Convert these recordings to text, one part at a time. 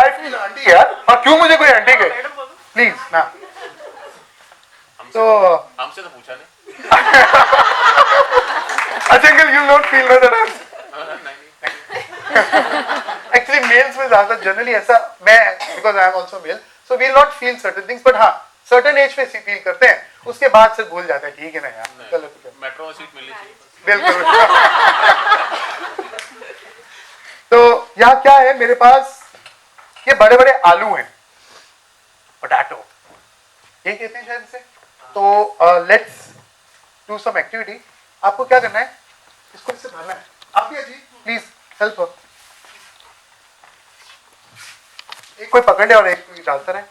I feel aunty यार, और क्यों मुझे कोई आंटी कहे, प्लीज ना। तो हमसे तो पूछा नहीं। अच्छा uncle, you don't feel that? Actually males में ज्यादा जनरली ऐसा, मैं because I am also male, so we not feel certain things, but हाँ सर्टेन एज पे फील करते हैं, उसके बाद से भूल जाते हैं, ठीक है ना यार, चलो मेट्रो में सीट मिलनी चाहिए। बिल्कुल। तो यहाँ क्या है मेरे पास, ये बड़े बड़े आलू हैं, पोटैटो ये कहते हैं शायद इसे। तो लेट्स डू सम एक्टिविटी। आपको क्या करना है, इसको इससे भरना है। आप भी जी प्लीज हेल्प। एक कोई पकड़ ले और एक कोई डालता रहे।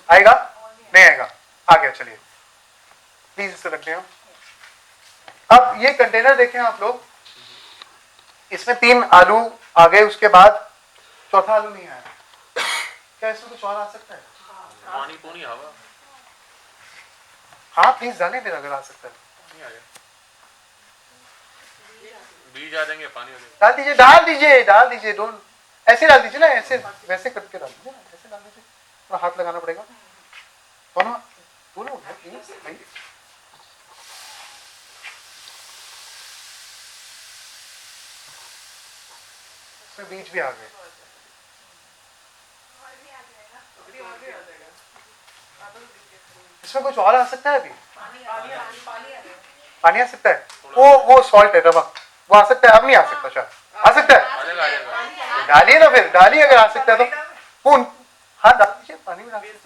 आएगा नहीं आएगा, आ गया, चलिए प्लीज इसे रखते हैं। अब ये कंटेनर देखें आप लोग, इसमें 3 आलू आ गए, उसके बाद चौथा आलू नहीं आया। क्या इसमें कुछ और आ सकता है? पानी तो नहीं, हवा। हाँ प्लीज डालें फिर अगर आ सकता है। नहीं आ गया, बीज आ जाएंगे, पानी हो जाएगा। डाल दीजिए डाल दीजिए डाल दीजिए, डोंट ऐसे डाल दीजिए ना, ऐसे वैसे करके डाल दीजिए ना, ऐसे डाल दीजिए, थोड़ा हाथ लगाना पड़ेगा। दोनों प्लीज भाई। इसमें बीज भी आ गए। इसमें कुछ और आ सकता है अभी? पानी आ सकता है, वो सॉल्ट है, नमक, वो आ सकता है। अब नहीं आ सकता, शायद आ सकता है। डालिए ना फिर, डालिए अगर आ सकता है तो। हाँ डाल दीजिए, पानी में डाल दीजिए,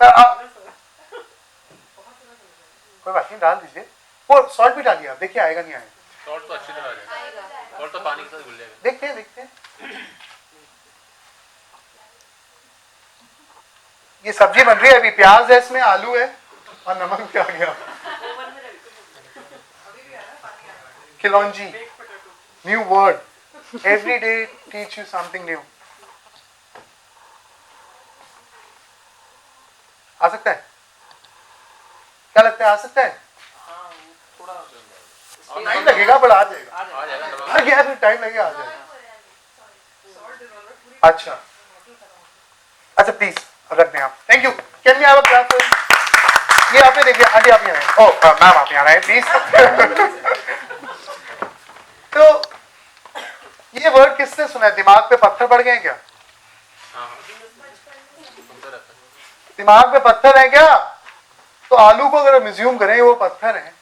कोई बात नहीं, डाल दीजिए। वो सॉल्ट भी डालिए, आप देखिए आएगा नहीं आएगा। सॉल्ट तो अच्छी तरह आ जाएगा, सॉल्ट तो पानी के साथ घुल जाएगा। देखते हैं देखते हैं। ये सब्जी बन रही है अभी, प्याज है इसमें, आलू है और नमक भी आ गया। खिलौंजी, new word, every day teach you something new. आ सकता है? क्या लगता है, आ सकता है? टाइम लगेगा बट आ जाएगा। आ गया, फिर टाइम लगेगा, आ जाएगा। अच्छा अच्छा प्लीज रख दें आप, thank you. Can we have a class? ये आपने देखिए, आंटी आप यहाँ आए। ओह मैम आप यहाँ आए प्लीज। तो ये वर्ड किसने सुना है? दिमाग पे पत्थर पड़ गए हैं क्या? दिमाग पे पत्थर है क्या? तो आलू को अगर म्यूजियम करें वो पत्थर है,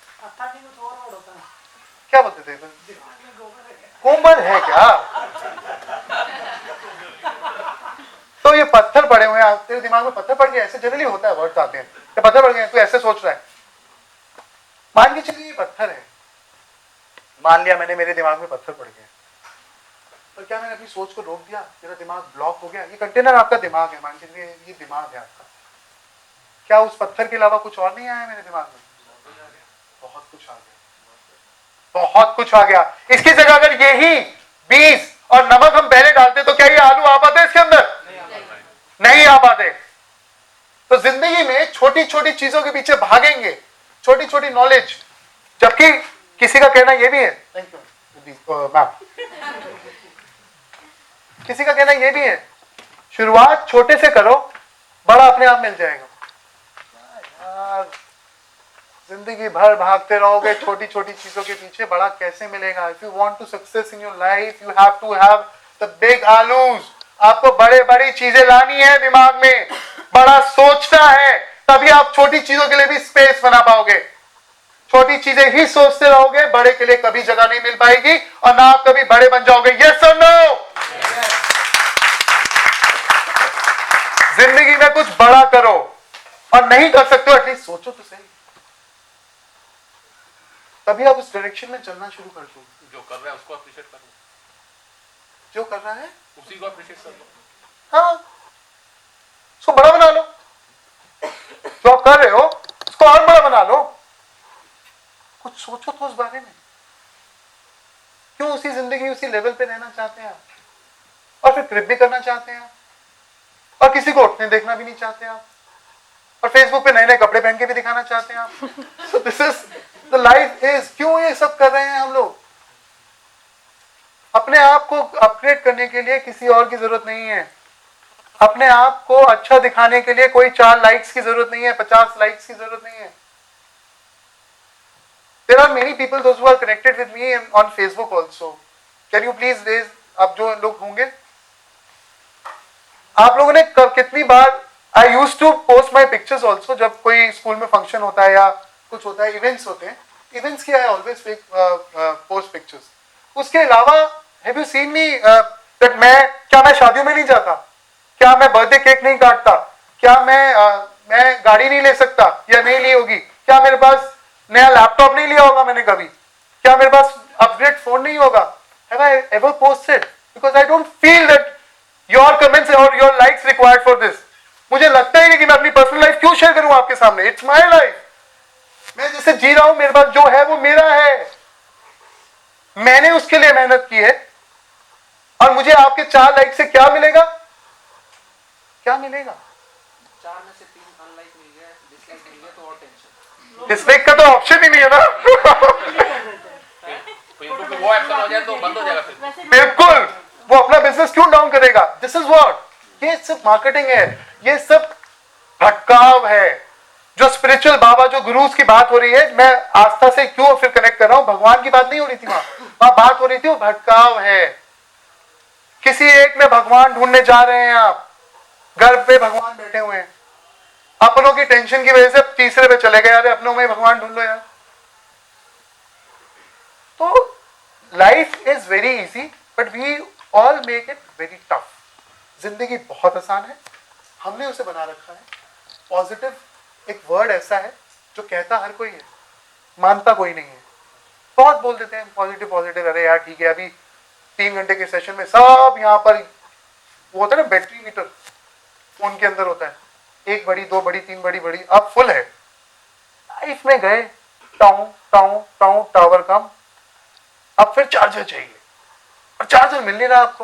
क्या बोलते थे, कोमल है क्या? तो ये पत्थर पड़े हुए हैं, तेरे दिमाग में पत्थर पड़ गया, ऐसे जनरली होता है, वर्ड्स आते हैं कि पत्थर पड़ गए, तू ऐसे सोच रहा है। मान के चलिए ये पत्थर है, मान लिया मैंने मेरे दिमाग में पत्थर पड़ गए, पर क्या मैंने अपनी सोच को रोक दिया? तेरा दिमाग ब्लॉक हो गया। ये कंटेनर आपका दिमाग है, मान के चलिए ये दिमाग है आपका। क्या उस पत्थर के अलावा कुछ और नहीं आया मेरे दिमाग में? बहुत कुछ आ गया, बहुत कुछ आ गया। इसकी जगह अगर यही बीज और नमक हम पहले डालते तो क्या ये आलू आ पाते इसके अंदर? नहीं आ पाते। तो जिंदगी में छोटी छोटी चीजों के पीछे भागेंगे, छोटी छोटी नॉलेज, जबकि किसी का कहना यह भी है, थैंक यू मैम, किसी का कहना यह भी है शुरुआत छोटे से करो, बड़ा अपने आप मिल जाएगा। यार जिंदगी भर भागते रहोगे छोटी छोटी चीजों के पीछे, बड़ा कैसे मिलेगा? If you want to success in your life you have to have the big आलूज। आपको बड़े बड़ी चीजें लानी है, दिमाग में बड़ा सोचना है, तभी आप छोटी चीजों के लिए भी स्पेस बना पाओगे। छोटी चीजें ही सोचते रहोगे, बड़े के लिए कभी जगह नहीं मिल पाएगी और ना आप कभी बड़े बन जाओगे। यस और नो? जिंदगी में कुछ बड़ा करो, और नहीं कर सकते हो एटलीस्ट सोचो तो सही, तभी आप उस डायरेक्शन में चलना शुरू कर दो। जो कर रहा है उसको अप्रिशिएट करो, जो कर रहा है उसी को अप्रिशिएट कर लो। हाँ, उसको बड़ा बना लो। जो आप कर रहे हो उसको और बड़ा बना लो। कुछ सोचो तो उस बारे में। क्यों उसी जिंदगी उसी लेवल पे रहना चाहते हैं आप, और फिर ट्रिप भी करना चाहते हैं आप, और किसी को उठने देखना भी नहीं चाहते आप, और फेसबुक पे नए नए कपड़े पहन के भी दिखाना चाहते हैं आप। सो दिस इज तो लाइफ इज, क्यों ये सब कर रहे हैं हम लोग? अपने आप को अपग्रेड करने के लिए किसी और की जरूरत नहीं है। अपने आप को अच्छा दिखाने के लिए कोई 4 लाइक्स की जरूरत नहीं है, 50 लाइक्स की जरूरत नहीं है। There are many people those who are connected with me on Facebook also. Can you please raise, आप जो लोग होंगे, आप लोगों ने कितनी बार, I used to post my pictures also जब कोई स्कूल में फंक्शन होता है या कुछ होता है, इवेंट्स होते हैं, इवेंट्स की I always post pictures. उसके अलावा have you seen me that मैं शादियों में नहीं जाता? क्या मैं बर्थडे केक नहीं काटता? क्या मैं गाड़ी नहीं ले सकता या नहीं ली होगी? क्या मेरे पास नया लैपटॉप नहीं लिया होगा मैंने कभी? क्या मेरे पास अपग्रेड फोन नहीं होगा? Have I ever posted? Because I don't feel that your comments or your likes required for this. मुझे लगता ही नहीं कि मैं अपनी पर्सनल लाइफ क्यों शेयर करूं आपके सामने। इट्स माय लाइफ, मैं जैसे जी रहा हूं, मेरे पास जो है वो मेरा है, मैंने उसके लिए मेहनत की है, और मुझे आपके 4 लाइक से क्या मिलेगा? क्या मिलेगा? 4 में से 3 अनलाइक मिल गया, डिसलाइक मिल गया तो और टेंशन। डिसलाइक का तो ऑप्शन ही नहीं है ना। फेसबुक पे वो एक्शन हो जाए तो बंद हो जाएगा फिर। बिल्कुल, वो अपना बिजनेस क्यों डाउन करेगा? दिस इज व्हाट, ये सब मार्केटिंग है, ये सब भटकाव है। जो स्पिरिचुअल बाबा, जो गुरुज की बात हो रही है, मैं आस्था से क्यों फिर कनेक्ट कर रहा हूं, भगवान की बात नहीं हो रही थी वहां बात हो रही थी, वो भटकाव है। किसी एक में भगवान ढूंढने जा रहे हैं आप, घर पे भगवान बैठे हुए हैं, अपनों की टेंशन की वजह से तीसरे पे चले गए, अरे अपनों में भगवान ढूंढ लो यार। तो life is very easy but we all make it very tough. जिंदगी बहुत आसान है, हमने उसे बना रखा है। पॉजिटिव एक वर्ड ऐसा है जो कहता हर कोई है, मानता कोई नहीं है। बहुत बोल देते हैं पॉजिटिव पॉजिटिव, अरे यार ठीक है, अभी 3 घंटे के सेशन में सब यहाँ पर वो होता है ना, बैटरी मीटर फोन के अंदर होता है, 1 बड़ी 2 बड़ी 3 बड़ी, अब फुल है। लाइफ में गए, टाउ टाउ टाउ टावर कम, अब फिर चार्जर चाहिए और चार्जर मिल नहीं रहा आपको,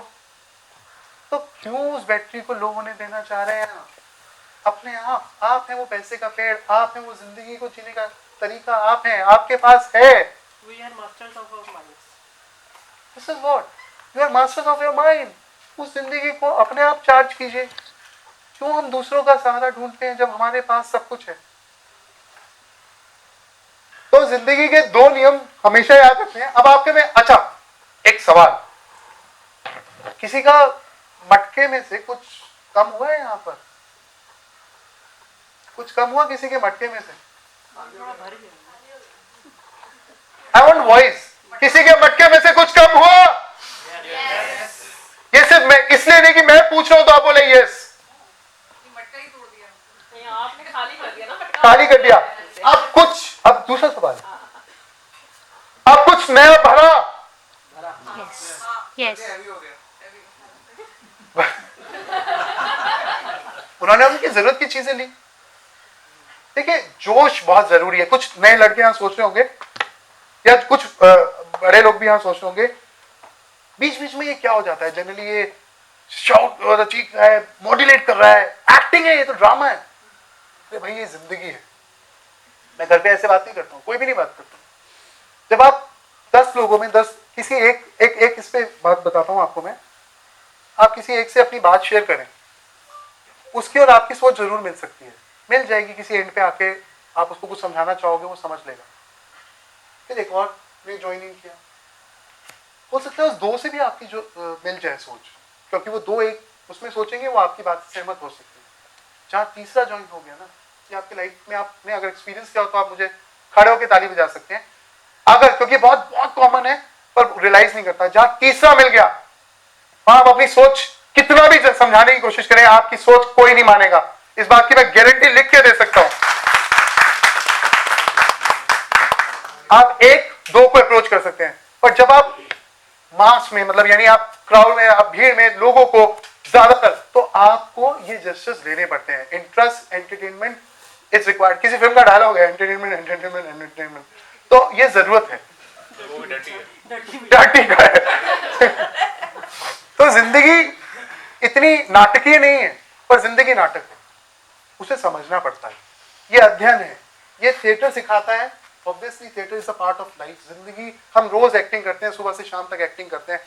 तो क्यों उस बैटरी को लो होने देना चाह रहे हैं आप? अपने आप हैं वो पैसे का पेड़, आप हैं वो जिंदगी को जीने का तरीका, आप हैं, आपके पास है। We are masters of our minds. This is what you are masters of your mind. उस जिंदगी को अपने आप चार्ज कीजिए। क्यों हम दूसरों का सहारा ढूंढते हैं जब हमारे पास सब कुछ है? तो जिंदगी के 2 नियम हमेशा याद रखते हैं। अब आपके में, अच्छा एक सवाल, किसी का मटके में से कुछ कम हुआ है? यहाँ पर कुछ कम हुआ किसी के मटके में से? I want voice. किसी के मटके में से कुछ कम हुआ? ये सिर्फ मैं इसलिए नहीं कि मैं पूछ रहा हूं तो आप बोले यस। मटका ही तोड़ दिया, आपने खाली कर दिया ना मटका। खाली कर दिया। अब कुछ, अब दूसरा सवाल, अब कुछ नया भरा? Yes. हैवी हो गया। उन्होंने उनकी जरूरत की चीजें ली। देखिए, जोश बहुत जरूरी है। कुछ नए लड़के यहाँ सोच रहे होंगे या कुछ बड़े लोग भी यहाँ सोच रहे होंगे, बीच बीच में ये क्या हो जाता है, जनरली ये शाउट चीख रहा है, मॉड्यूलेट कर रहा है, एक्टिंग है, ये तो ड्रामा है। अरे भाई ये जिंदगी है। मैं घर पे ऐसे बात नहीं करता हूँ, कोई भी नहीं बात करता। जब आप 10 लोगों में 10 किसी एक इस पे बात बताता हूँ आपको मैं, आप किसी एक से अपनी बात शेयर करें, उसकी और आपकी सोच जरूर मिल सकती है, मिल जाएगी। किसी एंड पे आके आप उसको कुछ समझाना चाहोगे, वो समझ लेगा। फिर एक और ने ज्वाइनिंग किया, हो सकता है उस 2 से भी आपकी जो मिल जाए सोच, क्योंकि वो 2 एक उसमें सोचेंगे, वो आपकी बात से सहमत हो सकते हैं। जहाँ तीसरा ज्वाइन हो गया ना, कि आपकी लाइफ में आपने अगर एक्सपीरियंस किया हो तो आप मुझे खड़े होकर ताली बजा सकते हैं, अगर, क्योंकि बहुत बहुत कॉमन है पर रियलाइज नहीं करता। जहाँ तीसरा मिल गया, वहां आप अपनी सोच कितना भी समझाने की कोशिश करें, आपकी सोच कोई नहीं मानेगा। इस बात की मैं गारंटी लिख के दे सकता हूं। आप 1-2 को अप्रोच कर सकते हैं, पर जब आप मास में, मतलब यानी आप क्राउड में, आप भीड़ में लोगों को ज्यादातर, तो आपको ये जेस्चर्स लेने पड़ते हैं। Interest, entertainment is required. किसी फिल्म का डायलॉग है, एंटरटेनमेंट एंटरटेनमेंट एंटरटेनमेंट, तो ये जरूरत है। वो भी डर्टी है। डर्टी का है। तो जिंदगी इतनी नाटकीय नहीं है, पर जिंदगी नाटक है, उसे समझना पड़ता है। ये अध्ययन है, ये थिएटर सिखाता है obviously theatre is a part of life. जिंदगी, हम रोज एक्टिंग करते हैं, सुबह से शाम तक एक्टिंग करते हैं,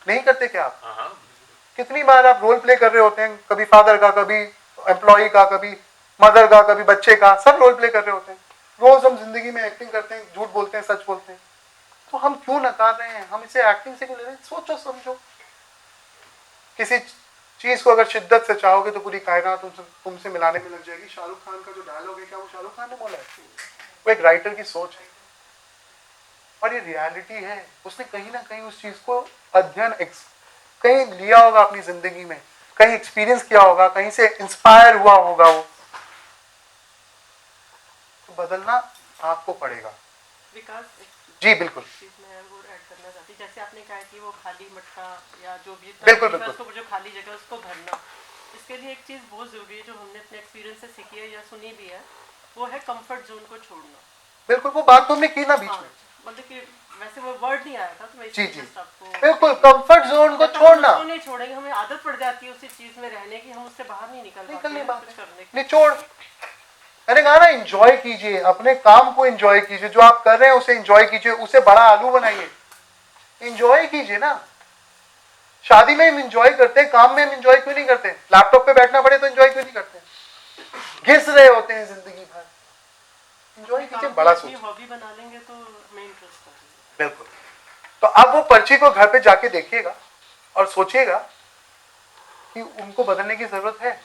नहीं करते क्या आप? हाँ कितनी बार आप रोल प्ले कर रहे होते हैं, कभी फादर का, कभी एम्प्लॉय का, कभी मदर का, कभी बच्चे का, सब रोल प्ले कर रहे होते हैं। रोज हम जिंदगी में एक्टिंग करते हैं, झूठ बोलते हैं, सच बोलते हैं। तो हम क्यों नकार रहे हैं? हम इसे एक्टिंग से क्यों ले रहे हैं? सोचो समझो। किसी चीज को अगर शिद्दत से चाहोगे तो पूरी कायनात तुमसे मिलाने में लग जाएगी। शाहरुख खान का जो डायलॉग है, क्या वो शाहरुख खान ने बोला है? वो एक राइटर की सोच है और ये रियलिटी है। उसने कहीं ना कहीं उस चीज को अध्ययन कहीं लिया होगा अपनी जिंदगी में, कहीं एक्सपीरियंस किया होगा, कहीं से इंस्पायर हुआ होगा वो। तो बदलना आपको पड़ेगा। विकास, जी बिल्कुल। चीज मैं वो ऐड करना चाहती हूँ, जैसे आपने कहा कि वो खाली मटका या जो भी बिल्कुल, है, बिल्कुल। उसको जो खाली जगह है उसको भरना। इसके लिए एक चीज़ बहुत ज़रूरी है जो हमने अपने एक्सपीरियंस से सीखी है या सुनी भी है, वो है कंफर्ट जोन को छोड़ना। बिल्कुल, वो बात तो हमने की ना बीच हाँ, में। मतलब कि वैसे वो वर्ड नहीं आया था तो मैं जी, इसलिए जी। just आपको बिल्कुल, कंफर्ट जोन को जब तक हम छोड़ना। उसको नहीं छोड़ेंगे, हमें आदत पड़ जाती है उसी चीज में रहने की, हम उससे बाहर नहीं निकल पाते नहीं हैं बात कुछ करने की। निचोड़। मैंने कहा ना, एंजॉय कीजिए अपने काम को, एंजॉय कीजिए जो आप कर रहे हैं उसे एंजॉय कीजिए, उसे बड़ा आलू बनाइए, एंजॉय कीजिए ना। शादी में हम एंजॉय करते हैं, काम में हम एंजॉय क्यों नहीं करते? लैपटॉप पे बैठना पड़े तो एंजॉय क्यों नहीं करते? घिस रहे होते हैं जिंदगी भर। एंजॉय कीजिए, बड़ा सोचिए। हॉबी बना लेंगे तो हमें इंटरेस्ट आएगा। बिल्कुल। तो अब वो पर्ची को घर पे जाके देखिएगा और सोचिएगा कि उनको बदलने की जरूरत है।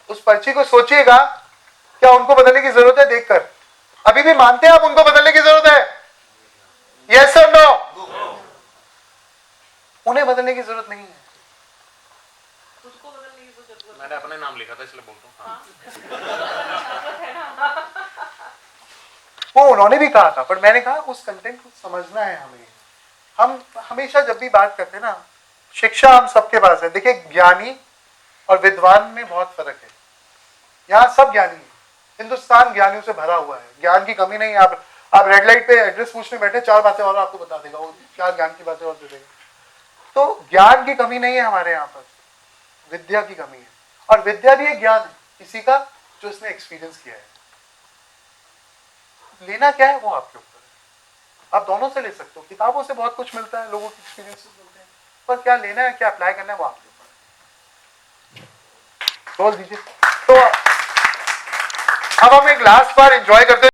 उस पर्ची को सोचिएगा, क्या उनको बदलने की जरूरत है? देखकर अभी भी मानते हैं आप उनको बदलने की जरूरत है? यस और नो? उन्हें बदलने की जरूरत नहीं है। उसको बदलने की जरूरत है। मैंने अपने नाम लिखा था इसलिए बोलता हूँ। हाँ। वो उन्होंने भी कहा था, पर मैंने कहा उस कंटेंट को समझना है हमें। हम हमेशा जब भी बात करते हैं ना, शिक्षा हम सबके पास है। देखिए, ज्ञानी और विद्वान में बहुत फर्क है। यहाँ सब ज्ञानी है, हिंदुस्तान ज्ञानियों से भरा हुआ है, ज्ञान की कमी नहीं है। आप रेड लाइट पे एड्रेस पूछने बैठे, 4 बातें और आपको बता देगा वो, 4 ज्ञान की बातें और दे देगा। तो ज्ञान की कमी नहीं है हमारे यहाँ पर, विद्या की कमी है। और विद्या भी एक ज्ञान है किसी का जो इसने एक्सपीरियंस किया है। लेना क्या है वो आपके ऊपर है। आप दोनों से ले सकते हो, किताबों से बहुत कुछ मिलता है, लोगों के एक्सपीरियंस मिलते हैं, पर क्या लेना है, क्या अप्लाई करना है, वो आपके ऊपर है। बोल दीजिए। तो अब हम एक लास्ट बार एंजॉय करते हैं।